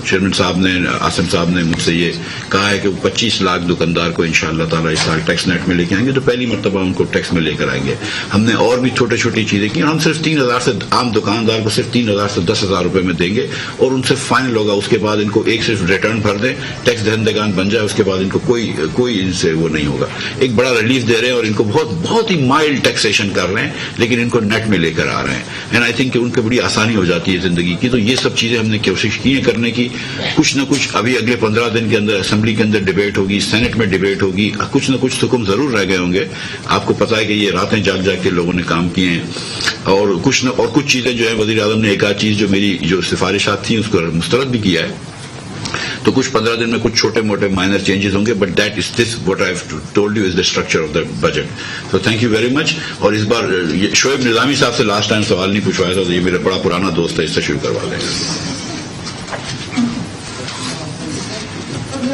چیئرمین صاحب نے، عاصم صاحب نے مجھ سے یہ کہا ہے کہ 25 لاکھ دکاندار کو انشاءاللہ تعالی اس سال ٹیکس نیٹ میں لے کے آئیں گے، تو پہلی مرتبہ ان کو ٹیکس میں لے کر آئیں گے. ہم نے اور بھی چھوٹی چیزیں کی. ہم صرف 3,000 سے، عام دکاندار کو صرف 3,000 سے 10,000 روپے میں دیں گے، اور ان سے فائنل ہوگا. اس کے بعد ان کو ایک صرف ریٹرن بھر دیں، ٹیکس دہندگان بن جائے، اس کے بعد ان کو کوئی ان سے وہ نہیں ہوگا. ایک بڑا ریلیف دے رہے ہیں، اور ان کو بہت ہی مائلڈ ٹیکسیشن کر رہے ہیں، لیکن ان کو نیٹ میں لے کر آ رہے ہیں. اینڈ آئی تھنک کہ ان کو بڑی آسانی ہو جاتی ہے زندگی کی. تو یہ سب چیزیں ہم نے کوشش کی ہیں کرنے کی. کچھ نہ کچھ ابھی اگلے 15 دن کے اندر اسمبلی کے اندر ڈبیٹ ہوگی، سینٹ میں ڈبیٹ ہوگی، کچھ نہ کچھ حکم ضرور رہ گئے ہوں گے. آپ کو پتا ہے کہ یہ راتیں جاگ کے لوگوں نے کام کیے ہیں، اور کچھ چیزیں جو ہیں وزیر اعظم نے ایک آدھ چیز جو میری جو سفارشات تھیں اس کو مسترد بھی کیا ہے. تو کچھ 15 دن میں کچھ چھوٹے موٹے مائنر چینجز ہوں گے، but that is this what I have told you is the structure of the budget. So thank you very much. اور اس بار شعیب نظامی صاحب سے لاسٹ ٹائم سوال نہیں پوچھوایا تھا، تو یہ میرا بڑا پرانا دوست ہے، اس سے شروع کروا لیں.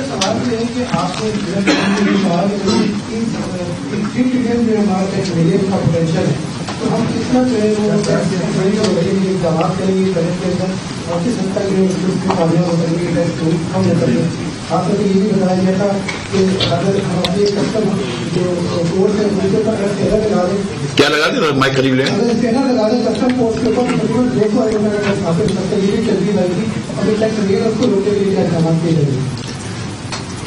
سوال یہ ہے کہ آپ کو تو ہم کتنا جو ہے وہ اقدامات کریں گے اور کس حد تک کامیاب کریں گے ہم کریں گے. آپ کو یہ بھی بتایا گیا تھا کہ اگر ہماری کسٹم جو کورس ہے اس کے اوپر اسکینر لگا دیں، کیا لگا دیں مائک قریب لیں، اگر اسکینر لگا دیں کسٹم پوسٹ کے اوپر تقریباً 200 حاصل کرتے یہ بھی چلتی رہے گی. ابھی ٹیکس لگے گا اس کو روکنے کے لیے اقدامات کیے جائیں گے.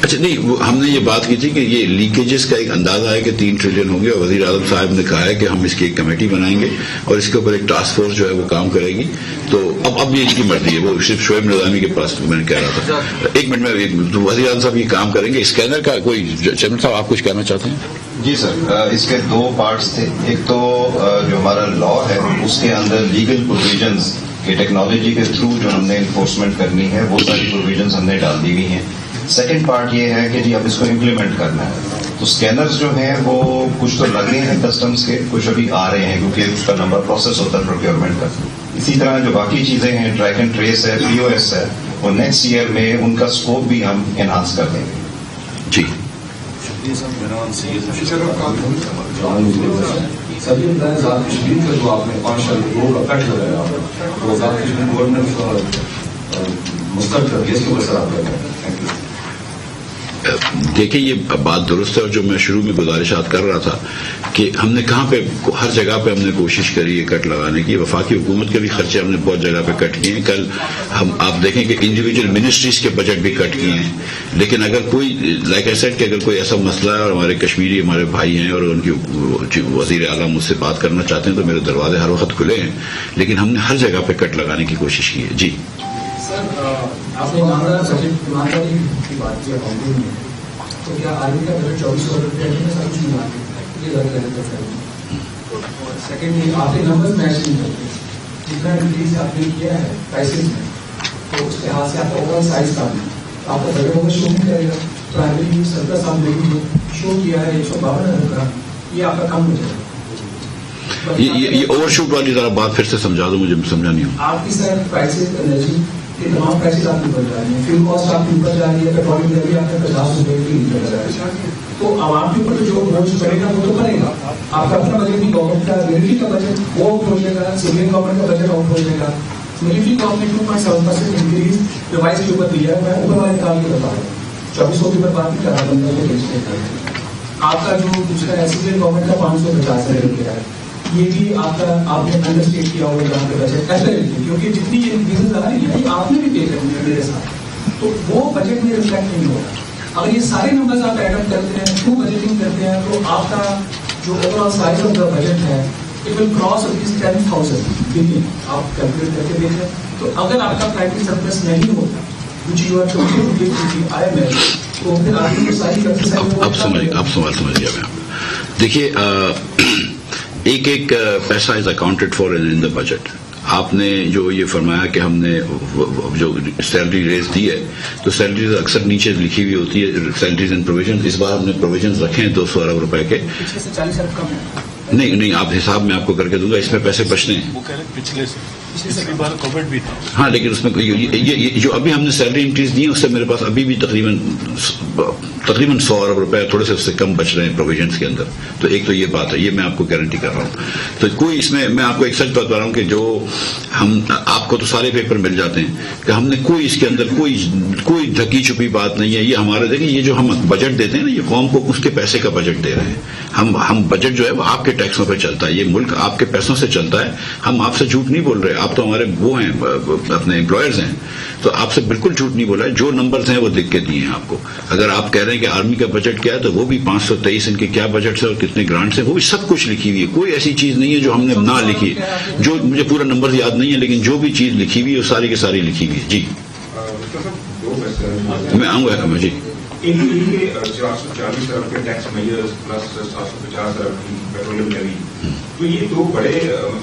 اچھا نہیں، ہم نے یہ بات کی تھی کہ یہ لیکیجز کا ایک اندازہ ہے کہ 3 ٹریلین ہوں گے، اور وزیر اعظم صاحب نے کہا ہے کہ ہم اس کی ایک کمیٹی بنائیں گے اور اس کے اوپر ایک ٹاسک فورس جو ہے وہ کام کرے گی. تو اب یہ اس کی مرضی ہے، وہ صرف شعیب نظامی کے پاس میں نے کہہ رہا تھا. ایک منٹ میں وزیر اعظم صاحب یہ کام کریں گے. اسکینر کا کوئی چیئرمین صاحب آپ کچھ کہنا چاہتے ہیں؟ جی سر، اس کے 2 پارٹس تھے. ایک تو جو ہمارا لا ہے اس کے اندر لیگل پروویژنز کہ ٹیکنالوجی کے تھرو جو ہم نے انفورسمنٹ کرنی ہے وہ ساری پروویژنز ہم نے ڈال دی ہوئی ہیں. سیکنڈ پارٹ یہ ہے کہ جی اب اس کو امپلیمنٹ کرنا ہے. تو اسکینرز جو ہیں وہ کچھ تو لگ رہے ہیں کسٹمز کے، کچھ ابھی آ رہے ہیں کیونکہ اس کا نمبر پروسیس ہوتا ہے پروکیورمنٹ کا. اسی طرح جو باقی چیزیں ہیں، ٹریک اینڈ ٹریس ہے، POS ہے، اور نیکسٹ ایئر میں ان کا اسکوپ بھی ہم انہانس کر دیں گے. جی سبھی کشمیر کا جو آپ نے 5 سال کا کٹ لگایا وہ کشمیر گورنمنٹ مستقل کر دیا، اس کے اوپر سر آپ کا تھینک یو. دیکھیں یہ بات درست ہے، اور جو میں شروع میں گزارشات کر رہا تھا کہ ہم نے کہاں پہ ہر جگہ پہ ہم نے کوشش کری ہے کٹ لگانے کی. وفاقی حکومت کے بھی خرچے ہم نے بہت جگہ پہ کٹ کیے ہیں. کل ہم آپ دیکھیں کہ انڈیویجول منسٹریز کے بجٹ بھی کٹ کیے ہیں. لیکن اگر کوئی لائک آئی سیڈ کہ اگر کوئی ایسا مسئلہ ہے اور ہمارے کشمیری ہمارے بھائی ہیں اور ان کی وزیر اعلیٰ مجھ سے بات کرنا چاہتے ہیں تو میرے دروازے ہر وقت کھلے ہیں. لیکن ہم نے ہر جگہ پہ کٹ لگانے کی کوشش کی ہے. جی آپ نے ایمانداری کی بات کی اکاؤنٹنگ میں، تو کیا آرمی کا بجٹ 2400 روپے میں سب کچھ ملا کے یہ غلط ہے. سیکنڈلی آپ کے نمبر میچ نہیں کرتے، جتنا انکریز آپ نے کیا ہے پرائسز میں تو اس لحاظ سے آپ کا اوور سائز کام ہے. آپ کا بجٹ اوور شو نہیں کرے گا. پرائمری سرپلس آپ نے شو کیا ہے 152,000 کا، یہ آپ کا کم ہو جائے گا. یہ اوور شوٹ والی ذرا بات پھر سے سمجھا دو، مجھے سمجھا نہیں ہوں. آپ کی سر پرائسز انرجی کے تمام پرائسز آپ کی بڑھ رہی ہیں، فیول کاسٹ آپ کی اوپر جا رہی ہے، پیٹرول کی ڈلیوری آپ کا 50 روپے کی نکل رہا ہے. تو عوام کے اوپر جو بوجھ پڑے گا وہ تو پڑے گا. آپ کا اپنا بجٹ بھی گورنمنٹ کا ملٹری کا بجٹ وہ آؤٹ ہو جائے گا، سویلین گورنمنٹ کا بجٹ آؤٹ ہو جائے گا. ملٹری گورنمنٹ 2.7% انکریز ڈیوائس کے اوپر دیا ہے. اوپر والے کام کے بتا رہا 2400 کے اوپر بات نہیں کر رہا. 1500 آپ کا جو دوسرا سویلین گورنمنٹ کا 550 روپے ہے. یہ بھی آپ نے انڈرسٹیٹ کیا ہوگا جہاں پہ بجٹ کیونکہ جتنی یہ انکریزز آ رہی ہیں آپ نے بھی پے کرنی ہے میرے ساتھ, تو وہ بجٹ میں ریفلیکٹ نہیں ہوگا. اگر یہ سارے نمبرز آپ ایڈ اپ کرتے ہیں, ٹرو بجٹنگ کرتے ہیں, تو آپ کا جو over all size of the budget ہے اٹ ول کراس ₹10,000 بلین. آپ کیلکولیٹ کر کے دیکھیں, تو اگر آپ کا پرائمری سرپلس نہیں ہوتا which you are totally with the IMF, تو پھر آپ کی ساری اب سوال سمجھ گیا میں. دیکھیے ایک پیسہ is accounted for in the budget. آپ نے جو یہ فرمایا کہ ہم نے جو سیلری ریز دی ہے, تو سیلریز اکثر نیچے لکھی ہوئی ہوتی ہے سیلریز اینڈ پروویژن. اس بار ہم نے پروویژن رکھے ہیں 200 ارب روپے کے. پچھلے سے 40 ارب کم ہے. نہیں, آپ حساب میں آپ کو کر کے دوں گا, اس میں پیسے بچنے ہیں. وہ کہہ رہے ہیں پچھلے سے بار کووڈ بھی تھا. ہاں, لیکن اس میں یہ جو ابھی ہم نے سیلری انکریز دی ہے اس سے میرے پاس ابھی بھی تقریباً 100 ارب روپے تھوڑے سے اس سے کم بچ رہے ہیں پروویژنس کے اندر. تو ایک تو یہ بات ہے, یہ میں آپ کو گارنٹی کر رہا ہوں. تو کوئی اس میں آپ کو ایک سچ بتا رہا ہوں کہ جو ہم آپ کو تو سارے پیپر مل جاتے ہیں کہ ہم نے کوئی اس کے اندر کوئی ڈھکی چھپی بات نہیں ہے. یہ ہمارے دیکھیں, یہ جو ہم بجٹ دیتے ہیں نا, یہ قوم کو اس کے پیسے کا بجٹ دے رہے ہیں. ہم بجٹ جو ہے وہ آپ کے ٹیکسوں پہ چلتا ہے, یہ ملک آپ کے پیسوں سے چلتا ہے. ہم آپ سے جھوٹ نہیں بول رہے, آپ تو ہمارے وہ ہیں اپنے امپلائرز ہیں, تو آپ سے بالکل جھوٹ نہیں بولا ہے. جو نمبرز ہیں وہ لکھ کے دیے ہیں آپ کو. اگر آپ کہہ رہے ہیں کہ آرمی کا بجٹ کیا ہے, تو وہ بھی 523 ان کے کیا بجٹ ہے اور کتنے گرانٹس ہیں, وہ بھی سب کچھ لکھی ہوئی ہے. کوئی ایسی چیز نہیں ہے جو ہم نے نہ لکھی. جو مجھے پورا نمبر یاد نہیں ہے, لیکن جو بھی چیز لکھی ہوئی ہے وہ ساری کی ساری لکھی ہوئی ہے. جی میں آؤں گا جی. ان 440 ارب کے ٹیکس میجرز پلس 750 ارب کی پیٹرولیم لیوی, تو یہ دو بڑے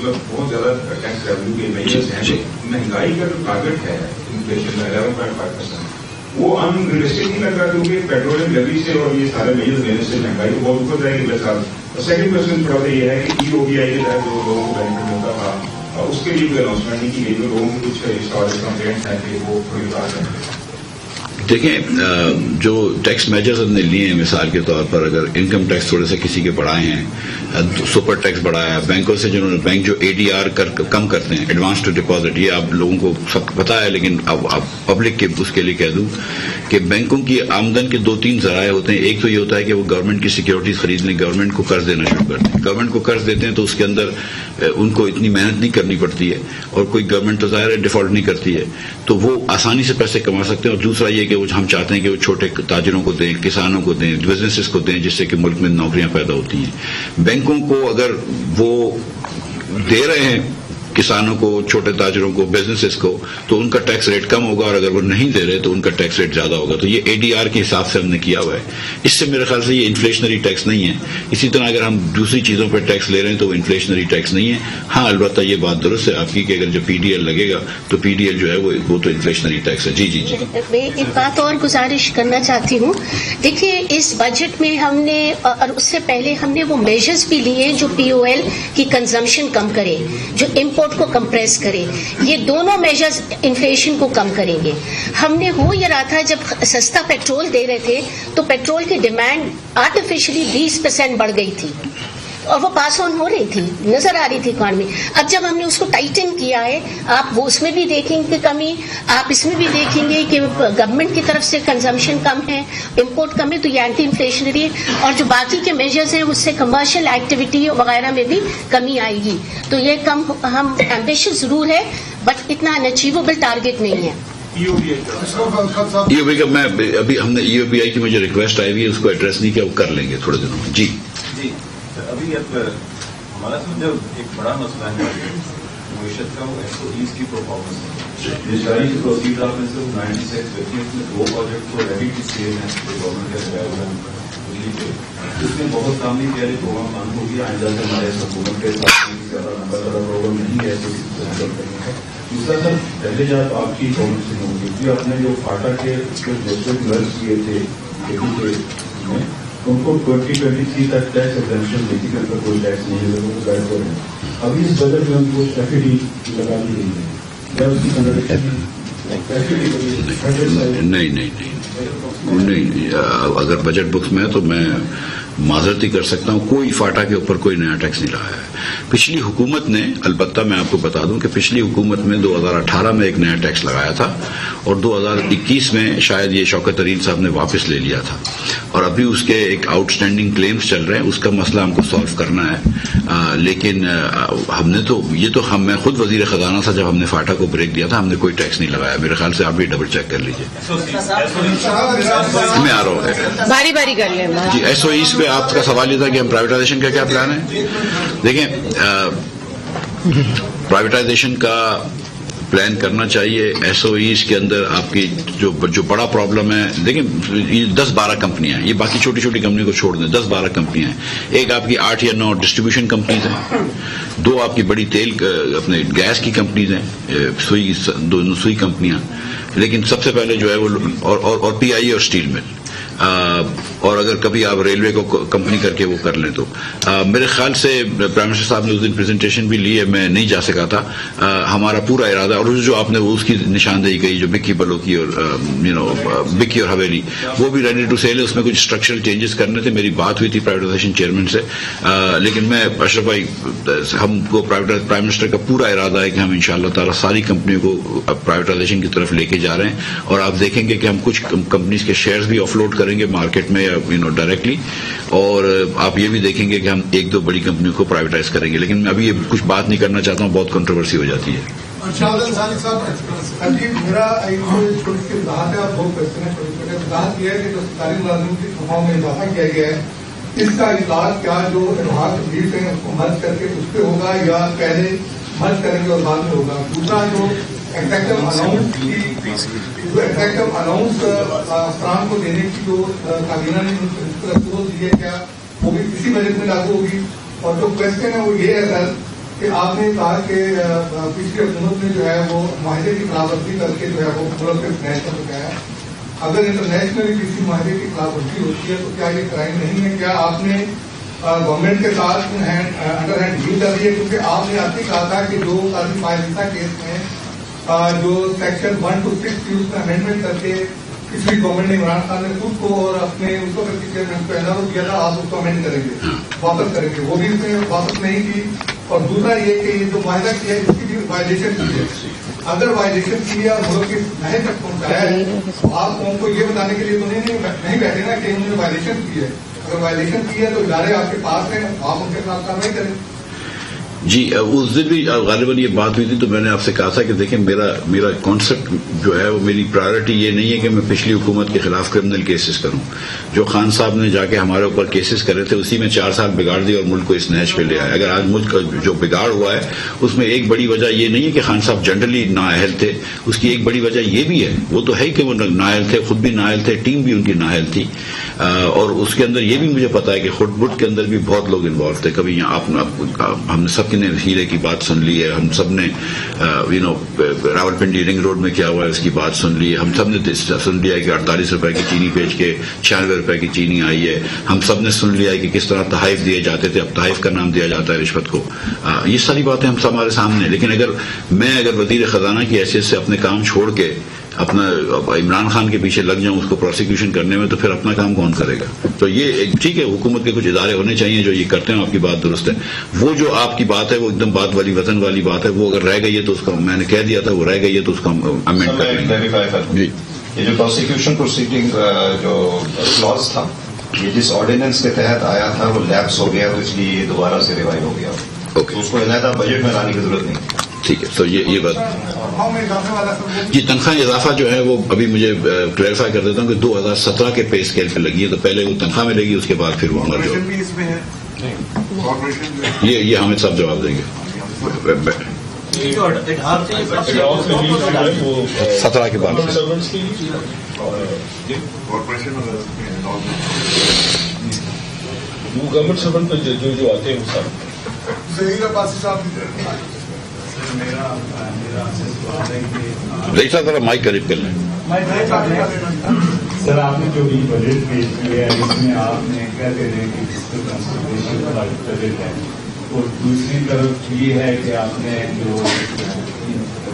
بہت زیادہ ٹیکس ریونیو کے میجرز ہیں. مہنگائی کا جو ٹارگیٹ ہے انفلیشن کا 11.5%, وہ ان ریئلسٹک نہیں لگ رہا, کیونکہ پیٹرولیم لیوی سے اور یہ سارے میجرز لینے سے مہنگائی تو بہت اوپر جائے گی اگلے سال. اور سیکنڈ کوشچن تھوڑا سا یہ ہے کہ EOBI کے تحت جو لوگوں کو بینیفٹ ملتا تھا, اس کے لیے کوئی اناؤنسمنٹ نہیں کی گئی. جو لوگوں کو کچھ کمپلینٹس ہیں کہ وہ تھوڑی بات ہے. دیکھیں, جو ٹیکس میجرز ہم نے لیے ہیں, مثال کے طور پر اگر انکم ٹیکس تھوڑے سے کسی کے بڑھائے ہیں, سپر ٹیکس بڑھایا ہے, بینکوں سے جنہوں نے بینک جو ADR کم کرتے ہیں, ایڈوانس ٹو ڈپازٹ, یہ آپ لوگوں کو سب پتا ہے, لیکن اب پبلک کے اس کے لیے کہہ دوں کہ بینکوں کی آمدن کے 2-3 ذرائع ہوتے ہیں. ایک تو یہ ہوتا ہے کہ وہ گورنمنٹ کی سیکورٹیز خریدنے, گورنمنٹ کو قرض دینا شروع کرتے ہیں. گورنمنٹ کو قرض دیتے ہیں تو اس کے اندر ان کو اتنی محنت نہیں کرنی پڑتی ہے, اور کوئی گورنمنٹ تو ظاہر ہے ڈیفالٹ نہیں کرتی ہے, تو وہ آسانی سے پیسے کما سکتے ہیں. اور دوسرا یہ کہ ہم چاہتے ہیں کہ وہ چھوٹے تاجروں کو دیں, کسانوں کو دیں, بزنسز کو دیں, جس سے کہ ملک میں نوکریاں پیدا ہوتی ہیں. بینکوں کو اگر وہ دے رہے ہیں کسانوں کو, چھوٹے تاجروں کو, بزنسز کو, تو ان کا ٹیکس ریٹ کم ہوگا, اور اگر وہ نہیں دے رہے تو ان کا ٹیکس ریٹ زیادہ ہوگا. تو یہ ADR کے حساب سے ہم نے کیا ہوا ہے. اس سے میرے خیال سے یہ انفلیشنری ٹیکس نہیں ہے. اسی طرح اگر ہم دوسری چیزوں پہ ٹیکس لے رہے ہیں تو وہ انفلیشنری ٹیکس نہیں ہے. ہاں, البتہ یہ بات درست ہے آپ کی کہ اگر جو PDL لگے گا تو PDL جو ہے وہ تو انفلیشنری ٹیکس ہے. جی جی جی. میں ایک بات اور گزارش کرنا چاہتی ہوں. دیکھیے, اس بجٹ میں ہم نے, اور اس سے پہلے ہم نے وہ میجرز بھی لیے جو POL کی کنزمپشن کم کرے, جو امپورٹ کو کمپریس کرے. یہ دونوں میجرز انفلیشن کو کم کریں گے. ہم نے ہو یہ رہا تھا, جب سستا پیٹرول دے رہے تھے تو پیٹرول کی ڈیمانڈ آرٹیفیشلی 20% بڑھ گئی تھی, اور وہ پاس آن ہو رہی تھی, نظر آ رہی تھی اکانومی. اب جب ہم نے اس کو ٹائٹن کیا ہے, آپ وہ اس میں بھی دیکھیں گے کمی, آپ اس میں بھی دیکھیں گے کہ گورنمنٹ کی طرف سے کنزمپشن کم ہے, امپورٹ کم ہے, تو یہ اینٹی انفلیشنری, اور جو باقی کے میجرز ہیں اس سے کمرشل ایکٹیویٹی وغیرہ میں بھی کمی آئے گی. تو یہ کم, ہم ایمبیشس ضرور ہے, بٹ اتنا انچیویبل ٹارگیٹ نہیں ہے. EOBI کا میں ابھی ہم نے EOBI کی مجھے ریکویسٹ آئی ہوئی ہے, اس کو ایڈریس نہیں کیا, وہ کر لیں گے تھوڑے دنوں میں. جی جی. ابھی اب ہمارا جو ایک بڑا مسئلہ ہے معیشت کا, وہ SOEs کی پرفارمنس ہے. جس گاڑی کی پروسیڈ آپ میں سے 96 دیکھیں, اس میں 2 پروجیکٹ تو ریڈی کی سیل ہیں جو گورنمنٹ کے لگایا ہوا ہے. اس میں بہت کام نہیں کیا, پروگرام بند ہو گیا. آئندہ سے ہمارے حکومت کے ساتھ زیادہ لمبا پروگرام نہیں ہے تو ہینڈل کریں گے. دوسرا سر, پہلے جب آپ کی گورنمنٹ سے ہوگی کہ آپ نے جو فاٹا کے دوسرے مرض کیے تھے میں, ان کو 2023 تک ٹیکس ایگزمپشن دیتی کر کے کوئی ٹیکس نہیں ہے, لوگوں کو گائڈ ہو رہے ہیں. ابھی اس بجٹ میں ان کو FAD لگا دی گئی ہے. کیا اس کی کنڈکشن نہیں, اگر بجٹ بکس میں ہے تو میں معذرت ہی کر سکتا ہوں, کوئی فاٹا کے اوپر کوئی نیا ٹیکس نہیں لایا ہے. پچھلی حکومت نے، البتہ میں آپ کو بتا دوں کہ پچھلی حکومت میں 2018 میں ایک نیا ٹیکس لگایا تھا اور 2021 میں شاید یہ شوکت طرین صاحب نے واپس لے لیا تھا، اور ابھی اس کے ایک آؤٹ اسٹینڈنگ کلیمز چل رہے ہیں، اس کا مسئلہ ہم کو سالو کرنا ہے. لیکن ہم نے تو میں خود وزیر خزانہ تھا جب ہم نے فاٹا کو بریک دیا تھا، ہم نے کوئی ٹیکس نہیں لگایا. میرے خیال سے آپ بھی ڈبل چیک کر لیجیے. میں آ رہا ہوں باری باری کر لیں. جی ایس او ایز پہ آپ کا سوال یہ تھا کہ ہم پرائیویٹائزیشن کا کیا پلان ہے. دیکھیں پرائیویٹائزیشن کا پلان کرنا چاہیے. ایس او ایز کے اندر آپ کی جو بڑا پرابلم ہے، دیکھیں یہ 10-12 کمپنیاں ہیں، یہ باقی چھوٹی چھوٹی کمپنیوں کو چھوڑ دیں، 10-12 کمپنیاں ہیں. ایک آپ کی 8 یا 9 ڈسٹریبیوشن کمپنیز ہیں، 2 آپ کی بڑی تیل اپنے گیس کی کمپنیز ہیں، سوئی کمپنیاں. لیکن سب سے پہلے جو ہے وہ اور پی آئی اور اسٹیل مل، اور اگر کبھی آپ ریلوے کو کمپنی کر کے وہ کر لیں تو میرے خیال سے پرائم منسٹر صاحب نے اس دن پریزنٹیشن بھی لی ہے، میں نہیں جا سکا تھا. ہمارا پورا ارادہ، اور جو آپ نے اس کی نشاندہی کی جو بکی بلو کی اور بکی اور حویلی، وہ بھی ریڈی ٹو سیل ہے. اس میں کچھ اسٹرکچرل چینجز کرنے تھے. میری بات ہوئی تھی پرائیویٹائزیشن چیئرمین سے، لیکن میں اشرف بھائی، ہم کو پرائم منسٹر کا پورا ارادہ ہے کہ ہم انشاءاللہ تعالی ساری کمپنیوں کو پرائیویٹائزیشن کی طرف لے کے جا رہے ہیں، اور آپ دیکھیں گے کہ ہم کچھ کمپنیز کے شیئرز بھی آف لوڈ کریں گے مارکیٹ میں ڈائریکٹلی، اور آپ یہ بھی دیکھیں گے کہ ہم 1-2 بڑی کمپنیوں کو پرائیویٹائز کریں گے. لیکن میں ابھی یہ کچھ بات نہیں کرنا چاہتا ہوں، بہت کنٹروورسی ہو جاتی ہے. میرا ایک چھوٹی سی وضاحت ہے، اور 2 کوشچن ہے. وضاحت یہ ہے کہ جو سرکاری ملازمین کی تنخواہوں میں اضافہ کیا گیا ہے، اس کا اطلاق کیا جو ادھار ریلیف ہیں اس کو مرج کر کے اس پہ ہوگا، یا پہلے مرج کریں گے اور بعد میں ہوگا؟ دوسرا جو ایگزیکٹو اناؤنس افسران کو دینے کی جو کابینہ نے اپروچ دی ہے، کیا وہ بھی کسی بجٹ میں لاگو ہوگی؟ اور جو کوشچن ہے وہ یہ ہے سر کہ آپ نے کہا کہ پچھلی حکومت میں جو ہے وہ معاہدے کی خلاف ورزی کر کے جو ہے وہ ملک پہ نیشنل ہو گیا ہے. اگر انٹرنیشنلی کسی معاہدے کی خلاف ورزی ہوتی ہے تو کیا یہ کرائم نہیں ہے؟ کیا آپ نے گورنمنٹ کے ساتھ انڈر ہینڈ ڈیل کر دی ہے؟ کیونکہ آپ نے آپ نے کہا تھا کہ جو قاضی فائزہ کیس میں جو سیکشن 1 to 6 تھی اس میں امینڈمنٹ کر کے پچھلی گورنمنٹ نے عمران خان نے خود کو اور اپنے اس کو چیئرمین کیا تھا، آپ اس کو امینڈ کریں گے، واپس کریں گے، وہ بھی اس نے واپس نہیں کی. اور دوسرا یہ کہ یہ جو معاہدہ کیا ہے اس کی بھی وائلیشن کی ہے. اگر وائلیشن کی ہے اور ملک کی نہے تک پہنچایا ہے تو آپ قوم کو یہ بتانے کے لیے تو نہیں بیٹھے نا کہ انہوں نے وائلیشن کی ہے. اگر وائلیشن کی ہے تو ادارے آپ کے پاس ہیں، آپ ان کے خلاف کارروائی کریں. جی اس دن بھی غالباً یہ بات ہوئی تھی تو میں نے آپ سے کہا تھا کہ دیکھیں میرا کانسیپٹ جو ہے وہ میری پرائرٹی یہ نہیں ہے کہ میں پچھلی حکومت کے خلاف کرمنل کیسز کروں. جو خان صاحب نے جا کے ہمارے اوپر کیسز کرے تھے اسی میں 4 سال بگاڑ دیا اور ملک کو اس نہج پہ لے آئے. اگر آج ملک کا جو بگاڑ ہوا ہے اس میں ایک بڑی وجہ یہ نہیں ہے کہ خان صاحب جنرلی نااہل تھے، اس کی ایک بڑی وجہ یہ بھی ہے، وہ تو ہے کہ وہ نااہل تھے، خود بھی نااہل تھے، ٹیم بھی ان کی نااہل تھی. اور اس کے اندر یہ بھی مجھے پتا ہے کہ خود بٹ کے اندر بھی بہت لوگ انوالو تھے. کبھی یہاں ہم نے سب نے ہیرے کی بات سن لی ہے، ہم سب نے راولپنڈی رنگ روڈ میں کیا ہوا ہے اس کی بات سن لی ہے، ہم سب نے سن لیا ہے کہ 48 روپے کی چینی بیچ کے 96 روپے کی چینی آئی ہے، ہم سب نے سن لیا ہے کہ کس طرح تحائف دیے جاتے تھے، اب تحائف کا نام دیا جاتا ہے رشوت کو. یہ ساری باتیں ہم سب ہمارے سامنے. لیکن اگر وزیر خزانہ کی حیثیت سے اپنے کام چھوڑ کے اپنا عمران خان کے پیچھے لگ جاؤں اس کو پروسیکیوشن کرنے میں، تو پھر اپنا کام کون کرے گا؟ تو یہ ٹھیک ہے، حکومت کے کچھ ادارے ہونے چاہیے جو یہ کرتے ہیں، آپ کی بات درست ہے. وہ جو آپ کی بات ہے وہ ایک دم بات والی وطن والی بات ہے، وہ اگر رہ گئی ہے تو اس کا میں نے کہہ دیا تھا، وہ رہ گئی ہے تو اس کا امینڈ کر لیں. جی یہ جو پروسیکیوشن پروسیڈنگ جو کلاز تھا، یہ جس آرڈیننس کے تحت آیا تھا وہ لیپس ہو گیا، تو اس لیے یہ دوبارہ سے ریوائو ہو گیا. اوکے، اس کو علیحدہ بجٹ میں لانے کی ضرورت نہیں. ٹھیک ہے. تو یہ بات جی تنخواہ اضافہ جو ہے وہ ابھی مجھے کلیریفائی کر دیتا ہوں کہ 2017 کے پے اسکیل پہ لگی ہے، تو پہلے وہ تنخواہ میں لگی، اس کے بعد پھر وہ جو یہ حامد صاحب جواب دیں گے. 17 کے بعد گورنمنٹ سرونٹ پہ جو آتے ہیں وہ جیسا ذرا مائک قریب کر لیں. سر آپ نے جو بھی بجٹ پیش کیا ہے اس میں آپ نے کہتے ہیں کہ ٹرانسپورٹیشن کا بجٹ ہے، اور دوسری طرف یہ ہے کہ آپ نے جو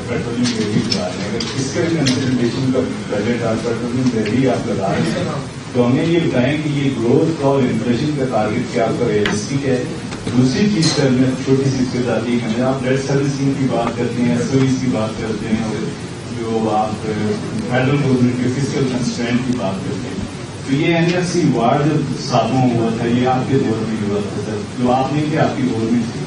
پیٹرولیم ڈیری چلا ہے، اگر اس کے کنسلٹیشن کا بجٹ آپ پیٹرولیم ڈیری آپ لگا رہے ہیں تو ہمیں یہ بتائیں کہ یہ گروتھ اور انفلیشن کا ٹارگیٹ کیا آپ کا ریئلسٹک ہے؟ دوسری چیز سر میں چھوٹی سی اقتصادی ہے، آپ ڈیٹ سروسنگ کی بات کرتے ہیں، SOEs کی بات کرتے ہیں، اور جو آپ فیڈرل گورنمنٹ کے فسکل کنسٹرینٹ کی بات کرتے ہیں، تو یہ NFC وارڈ جو ساتواں ہوا تھا یہ آپ کے دور میں ہوا تھا سر، جو آپ نہیں تھے، آپ کی گورنمنٹ تھی،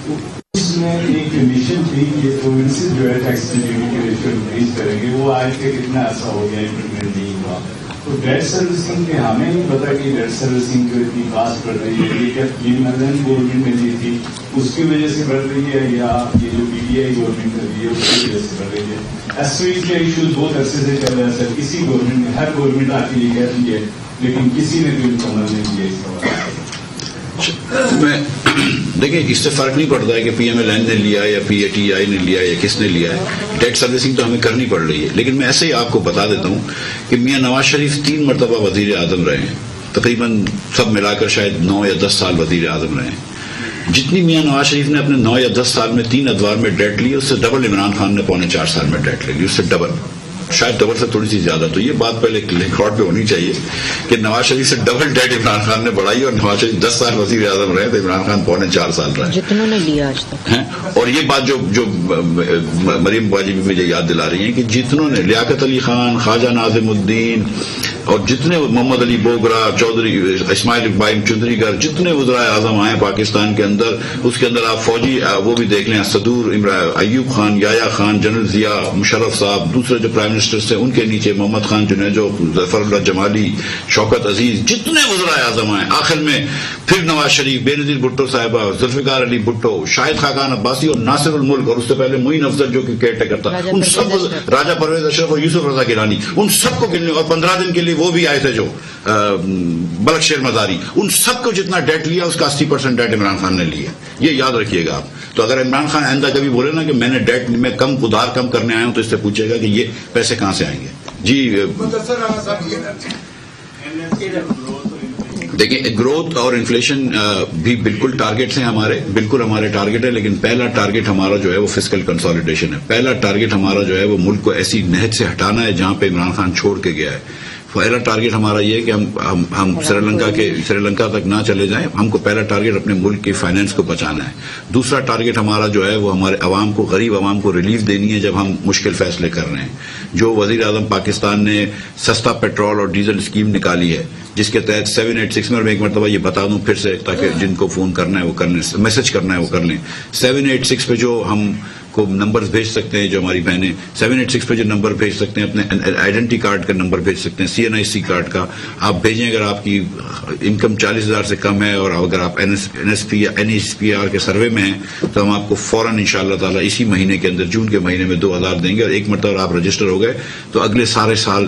تو اس میں ایک مشن تھی کہ پروونسز جو ہے ٹیکس ٹو جی ڈی کی ریشو انکریز کریں گے، وہ آج تک کتنا ایسا ہو گیا امپلیمنٹ نہیں ہوا. تو ڈیٹ سروسنگ کے ہمیں نہیں پتا کہ ڈیٹ سروسنگ جو اتنی کاسٹ بڑھ رہی ہے، یہ کیا مرزن گورنمنٹ نے دی تھی اس کی وجہ سے بڑھ رہی ہے، یا یہ جو PDI گورنمنٹ کر رہی ہے اس کی وجہ سے بڑھ رہی ہے. SOEs کے ایشوز بہت عرصے سے چل رہا ہے سر، کسی گورنمنٹ نے، ہر گورنمنٹ آپ کی یہ کہتی ہے لیکن کسی نے بھی مکمل نہیں کیا اس کا. میں دیکھیں اس سے فرق نہیں پڑتا ہے کہ PMLN نے لیا یا PATI نے لیا یا کس نے لیا ہے، ڈیٹ سروسنگ تو ہمیں کرنی پڑ رہی ہے. لیکن میں ایسے ہی آپ کو بتا دیتا ہوں کہ میاں نواز شریف 3 مرتبہ وزیر اعظم رہے ہیں، تقریباً سب ملا کر شاید 9 یا 10 سال وزیر اعظم رہے ہیں. جتنی میاں نواز شریف نے اپنے 9 یا 10 سال میں 3 ادوار میں ڈیٹ لی، اس سے ڈبل عمران خان نے 3.25 سال میں ڈیٹ لے لی، اس سے ڈبل، شاید ڈبل سے تھوڑی سی زیادہ. تو یہ بات پہلے ریکارڈ پہ ہونی چاہیے کہ نواز شریف سے ڈبل ڈیٹ عمران خان نے بڑھائی، اور نواز شریف 10 سال وزیر اعظم رہے تو عمران خان 3.25 سال رہے جتنوں نے لیا آج تک. اور یہ بات جو مریم باجی بھی مجھے یاد دلا رہی ہیں کہ جتنوں نے، لیاقت علی خان، خواجہ ناظم الدین، اور جتنے محمد علی بوگرا، چودھری اسماعیل اقبال چودھری گر، جتنے وزرائے اعظم آئے پاکستان کے اندر، اس کے اندر آپ فوجی وہ بھی دیکھ لیں، صدور ایوب خان، یایا خان، جنرل ضیاء، مشرف صاحب، دوسرے جو پرائم منسٹر تھے ان کے نیچے محمد خان جنیجو، ظفر اللہ جمالی، شوکت عزیز، جتنے وزرائے اعظم آئے، آخر میں پھر نواز شریف، بے نظیر بھٹو صاحبہ، ذوالفقار علی بھٹو، شاہد خاقان عباسی اور ناصر الملک، اور اس سے پہلے معین افضل جو کہ کیئر ٹیکر تھا، ان سب، راجہ پرویز اشرف اور یوسف رضا گیلانی، ان سب کو گننے، اور 15 دن کے لیے وہ بھی آئے تھے جو بلک شیر مزاری، ان سب کو جتنا ڈیٹ لیا اس کا 80% ڈیٹ عمران خان نے لیا. یہ یاد رکھیے گا آپ. تو اگر عمران خان آئندہ کبھی بولے نا کہ میں نے ڈیٹ میں ادھار کم کرنے آیا ہوں، تو اس سے پوچھے گا کہ یہ پیسے کہاں سے آئیں گے. جی دیکھیں، گروتھ اور انفلیشن بھی بالکل ٹارگیٹس ہیں ہمارے، بالکل ہمارے ٹارگیٹ ہے، لیکن پہلا ٹارگیٹ ہمارا جو ہے وہ فسکل کنسالیڈیشن ہے. پہلا ٹارگیٹ ہمارا جو ہے وہ ملک کو ایسی نہج سے ہٹانا ہے جہاں پہ عمران خان چھوڑ کے گیا ہے. پہلا ٹارگیٹ ہمارا یہ ہے کہ ہم سری لنکا تک نہ چلے جائیں. ہم کو پہلا ٹارگیٹ اپنے ملک کی فائنینس کو بچانا ہے. دوسرا ٹارگیٹ ہمارا جو ہے وہ ہمارے عوام کو، غریب عوام کو ریلیف دینی ہے جب ہم مشکل فیصلے کر رہے ہیں. جو وزیر اعظم پاکستان نے سستا پیٹرول اور ڈیزل اسکیم نکالی ہے، جس کے تحت 786 میں ایک مرتبہ یہ بتا دوں پھر سے تاکہ جن کو فون کرنا ہے وہ کر لیں، میسج کرنا ہے وہ کر لیں. 786 پہ جو ہم کو نمبرز بھیج سکتے ہیں، جو ہماری بہنیں 786 پہ جو نمبر بھیج سکتے ہیں، اپنے آئیڈینٹی کارڈ کا نمبر بھیج سکتے ہیں، CNIC کارڈ کا آپ بھیجیں. اگر آپ کی انکم 40,000 سے کم ہے اور اگر آپ NSP یا NHPR کے سروے میں ہیں تو ہم آپ کو فوراً انشاءاللہ تعالیٰ اسی مہینے کے اندر، جون کے مہینے میں 2,000 دیں گے. اور ایک مرتبہ آپ رجسٹر ہو گئے تو اگلے سارے سال